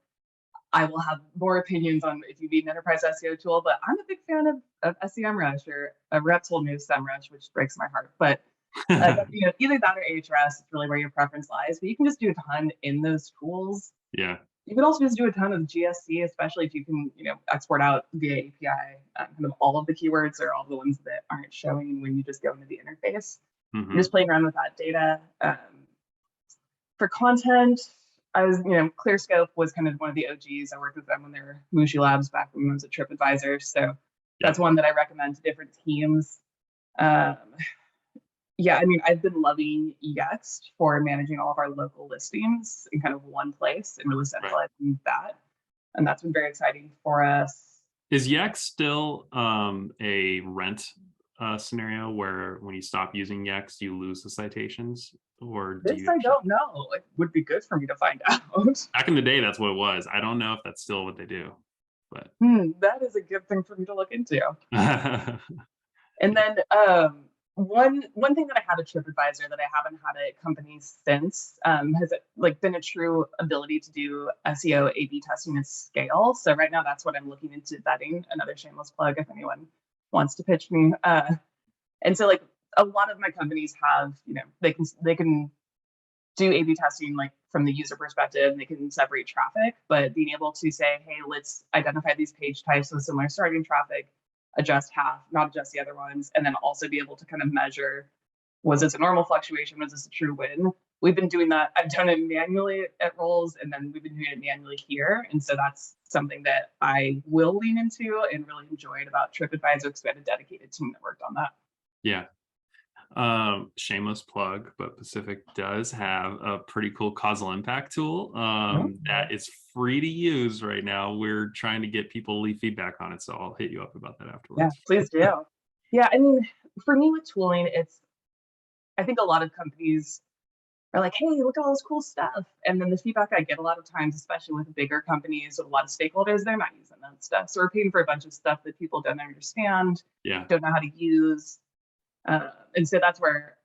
I will have more opinions on if you need an enterprise SEO tool, but I'm a big fan of SEMrush, or a rep told me SEMrush, which breaks my heart. But either that or Ahrefs, it's really where your preference lies. But you can just do a ton in those tools. Yeah. You can also just do a ton of GSC, especially if you can, export out via API kind of all of the keywords or all the ones that aren't showing when you just go into the interface. Mm-hmm. Just playing around with that data. For content, I was, ClearScope was kind of one of the OGs. I worked with them when they were Mushi Labs back when I was a TripAdvisor. So that's one that I recommend to different teams. Yeah, I mean, I've been loving Yext for managing all of our local listings in kind of one place and really centralizing that. And that's been very exciting for us. Is Yext still a rent scenario where when you stop using Yext, you lose the citations? Or do you I don't know. It would be good for me to find out. Back in the day, that's what it was. I don't know if that's still what they do, but that is a good thing for me to look into. And then one thing that I had at TripAdvisor that I haven't had at companies since has been a true ability to do SEO A/B testing at scale. So right now, that's what I'm looking into vetting. Another shameless plug if anyone wants to pitch me. And so a lot of my companies have, they can do A/B testing from the user perspective. They can separate traffic, but being able to say, hey, let's identify these page types with similar starting traffic, adjust half, not adjust the other ones, and then also be able to kind of measure, was this a normal fluctuation? Was this a true win? We've been doing that. I've done it manually at Roles, and then we've been doing it manually here. And so that's something that I will lean into and really enjoyed about TripAdvisor, because we had a dedicated team that worked on that. Yeah. Shameless plug, but Pacific does have a pretty cool causal impact tool that is free to use right now. We're trying to get people to leave feedback on it, so I'll hit you up about that afterwards. Yeah, please do. Yeah, I mean, for me with tooling, I think a lot of companies are like, hey, look at all this cool stuff. And then the feedback I get a lot of times, especially with bigger companies with a lot of stakeholders, they're not using that stuff. So we're paying for a bunch of stuff that people don't understand, don't know how to use. And so that's where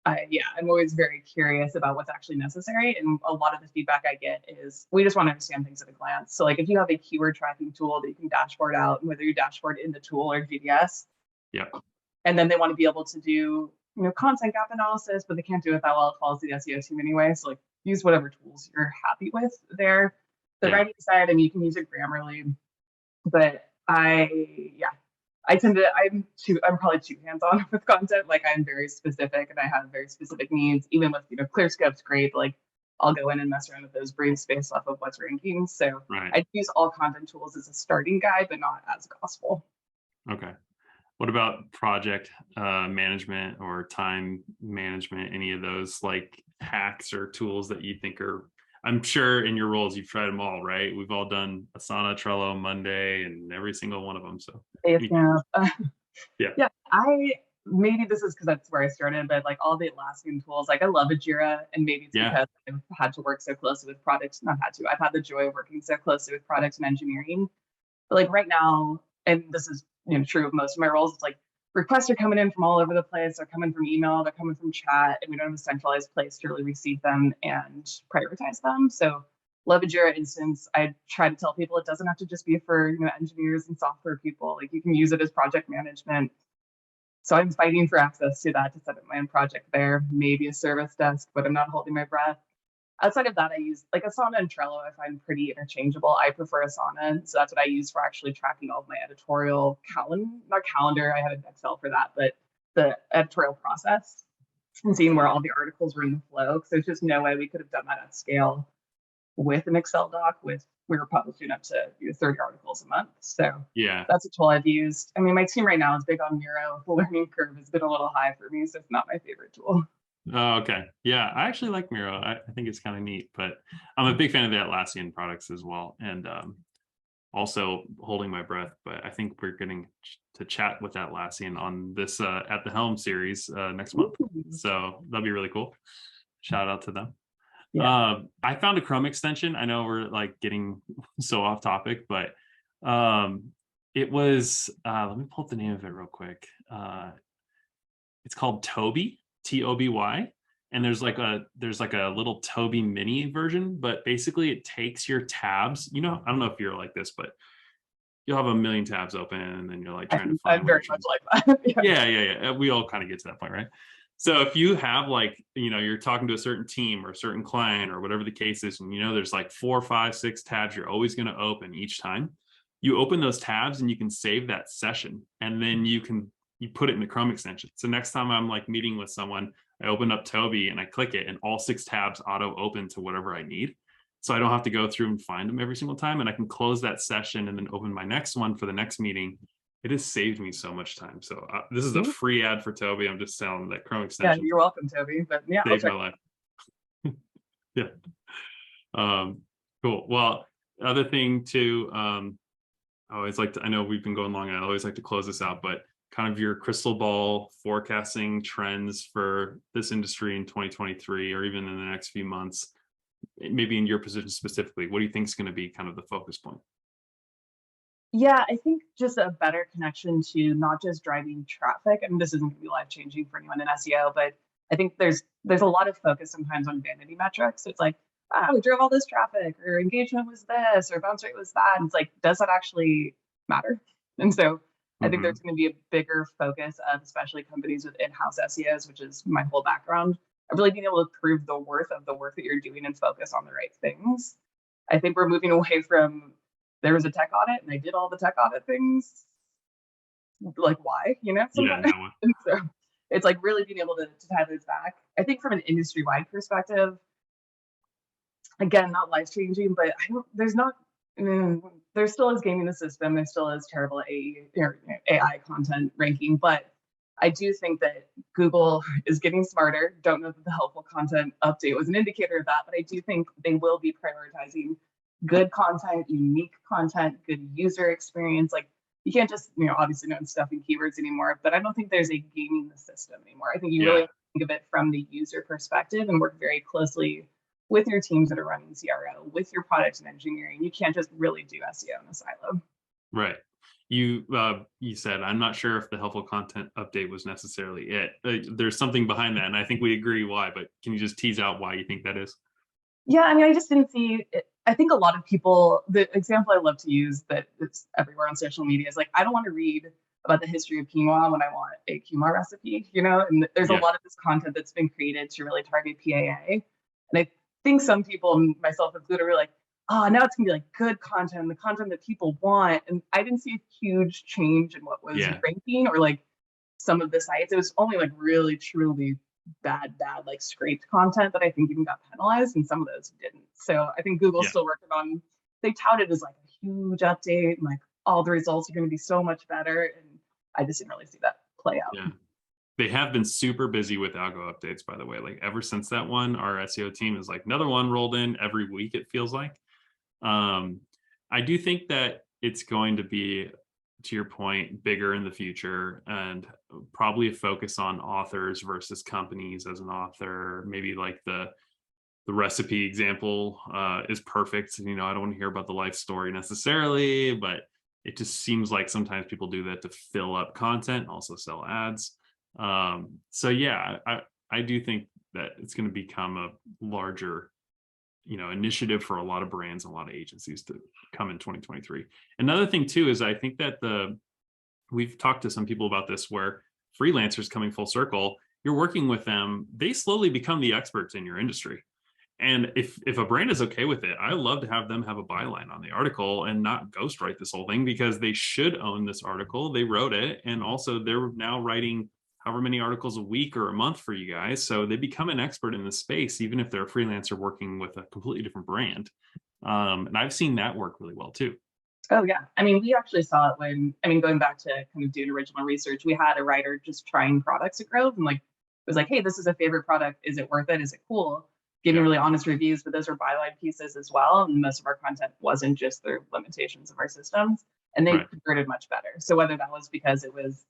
I'm always very curious about what's actually necessary. And a lot of the feedback I get is we just want to understand things at a glance. So if you have a keyword tracking tool that you can dashboard out, whether you dashboard in the tool or GDS, and then they want to be able to do content gap analysis, but they can't do it that well. It follows the SEO team anyway. So use whatever tools you're happy with there. The writing side, I mean, you can use it Grammarly, but I'm probably too hands-on with content. I'm very specific and I have very specific needs. Even with, ClearScope's great, I'll go in and mess around with those briefs based off of what's ranking. So I use all content tools as a starting guide, but not as gospel. Okay. What about project management or time management? Any of those hacks or tools that you think are, I'm sure in your roles, you've tried them all, right? We've all done Asana, Trello, Monday, and every single one of them. So maybe this is because that's where I started, but all the Atlassian tools, I love Jira, and maybe it's because I've had to work so closely with products. I've had the joy of working so closely with products and engineering. But right now, and this is true of most of my roles, it's requests are coming in from all over the place. They're coming from email, they're coming from chat, and we don't have a centralized place to really receive them and prioritize them. So love a Jira instance. I try to tell people it doesn't have to just be for engineers and software people. You can use it as project management. So I'm fighting for access to that to set up my own project there, maybe a service desk, but I'm not holding my breath. Outside of that, I use Asana and Trello. I find pretty interchangeable. I prefer Asana, so that's what I use for actually tracking all of my editorial not calendar. I had an Excel for that, but the editorial process and seeing where all the articles were in the flow. Because there's just no way we could have done that at scale with an Excel doc. We were publishing up to 30 articles a month. So that's a tool I've used. I mean, my team right now is big on Miro. The learning curve has been a little high for me, so it's not my favorite tool. Oh, okay. Yeah, I actually like Miro. I think it's kind of neat, but I'm a big fan of the Atlassian products as well. And also holding my breath, but I think we're getting to chat with Atlassian on this at the Helm series next month. So that'll be really cool. Shout out to them. I found a Chrome extension. I know we're getting so off topic, but it was, let me pull up the name of it real quick. It's called Toby. Toby. and there's like a little Toby mini version, but basically it takes your tabs. I don't know if you're like this, but you'll have a million tabs open and then you're like trying to find I'm what you're very trying much to. like that. Yeah. Yeah. We all kind of get to that point, right? So if you have like, you're talking to a certain team or a certain client or whatever the case is, and there's like 4, 5, 6 tabs you're always going to open each time, you open those tabs and you can save that session, and then you put it in the Chrome extension. So next time I'm like meeting with someone, I open up Toby and I click it, and all 6 tabs auto open to whatever I need. So I don't have to go through and find them every single time, and I can close that session and then open my next one for the next meeting. It has saved me so much time. So this is a free ad for Toby. I'm just selling that Chrome Yeah, extension. you're welcome, Toby. But yeah, I'll Saved check. my life. Yeah. Cool. Well, other thing too, I always like to, I know we've been going long, and I always like to close this out, but kind of your crystal ball forecasting trends for this industry in 2023, or even in the next few months, maybe in your position specifically, what do you think is going to be kind of the focus point? Yeah, I think just a better connection to not just driving traffic. I mean, this isn't going to be life changing for anyone in SEO, but I think there's a lot of focus sometimes on vanity metrics. It's like, we drove all this traffic, or engagement was this, or bounce rate was that. And it's like, does that actually matter? And so I think Mm-hmm. there's going to be a bigger focus of, especially companies with in-house SEOs, which is my whole background, of really being able to prove the worth of the work that you're doing and focus on the right things. I think we're moving away from, there was a tech audit and I did all the tech audit things. Like, why? Yeah, Sometimes. no. And so it's like really being able to tie those back. I think from an industry-wide perspective, again, not life-changing, but there's not, there still is gaming the system. There still is terrible AI content ranking, but I do think that Google is getting smarter. Don't know that the helpful content update was an indicator of that, but I do think they will be prioritizing good content, unique content, good user experience. Like, you can't just, obviously know stuff in keywords anymore, but I don't think there's a gaming the system anymore. I think you really Yeah. have to think of it from the user perspective and work very closely with your teams that are running CRO, with your product and engineering. You can't just really do SEO in a silo. Right. You said, I'm not sure if the helpful content update was necessarily it. There's something behind that, and I think we agree why, but can you just tease out why you think that is? Yeah, I mean, I just didn't see it. I think a lot of people, the example I love to use that it's everywhere on social media is like, I don't want to read about the history of quinoa when I want a quinoa recipe, and there's a Yeah. lot of this content that's been created to really target PAA. And I think some people, myself included, were like, oh, now it's gonna be like good content, the content that people want. And I didn't see a huge change in what was Yeah. ranking or like some of the sites. It was only like really, truly bad, like scraped content that I think even got penalized, and some of those didn't. So I think Google's Yeah. still working on, they tout it as like a huge update and like all the results are going to be so much better. And I just didn't really see that play out. Yeah. They have been super busy with algo updates, by the way. Like ever since that one, our SEO team is like another one rolled in every week, it feels like. Um, I do think that it's going to be, to your point, bigger in the future, and probably a focus on authors versus companies as an author. Maybe like the recipe example is perfect. I don't want to hear about the life story necessarily, but it just seems like sometimes people do that to fill up content, also sell ads. So yeah, I do think that it's going to become a larger initiative for a lot of brands and a lot of agencies to come in 2023. Another thing too is I think that we've talked to some people about this, where freelancers coming full circle, you're working with them, they slowly become the experts in your industry. And if a brand is okay with it, I love to have them have a byline on the article and not ghostwrite this whole thing, because they should own this article. They wrote it, and also they're now writing however many articles a week or a month for you guys. So they become an expert in the space, even if they're a freelancer working with a completely different brand. And I've seen that work really well too. Oh yeah. I mean, we actually saw it when, going back to kind of doing original research, we had a writer just trying products at Grove and like, it was like, hey, this is a favorite product. Is it worth it? Is it cool? Giving Yeah. really honest reviews, but those were byline pieces as well. And most of our content wasn't just the limitations of our systems, and they Right. converted much better. So whether that was because it was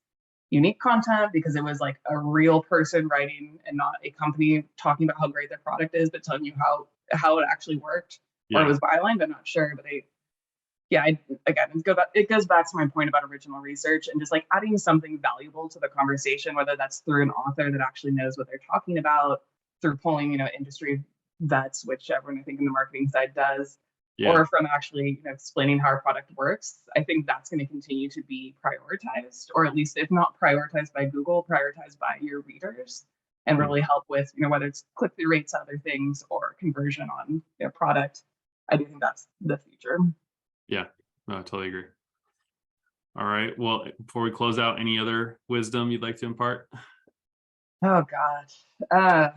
unique content, because it was like a real person writing and not a company talking about how great their product is, but telling you how it actually worked, or it Yeah. was byline, I'm not sure. But again, it goes back to my point about original research and just like adding something valuable to the conversation, whether that's through an author that actually knows what they're talking about, through pulling, industry vets, which everyone I think in the marketing side does, Yeah. or from actually, explaining how our product works. I think that's going to continue to be prioritized, or at least if not prioritized by Google, prioritized by your readers, and really help with, whether it's click-through rates, other things, or conversion on product. I do think that's the future. Yeah, no, I totally agree. All right. Well, before we close out, any other wisdom you'd like to impart? Oh gosh. I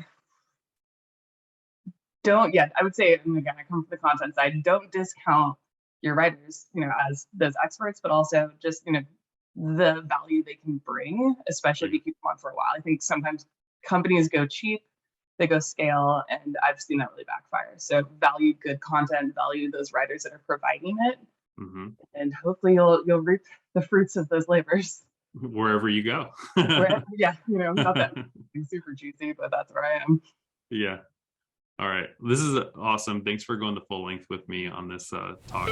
would say, and again, I come from the content side, don't discount your writers, as those experts, but also just, the value they can bring, especially if you keep them on for a while. I think sometimes companies go cheap, they go scale, and I've seen that really backfire. So value good content, value those writers that are providing it, and hopefully you'll reap the fruits of those labors. Wherever you go. Yeah, not that super juicy, but that's where I am. Yeah. All right. This is awesome. Thanks for going the full length with me on this talk.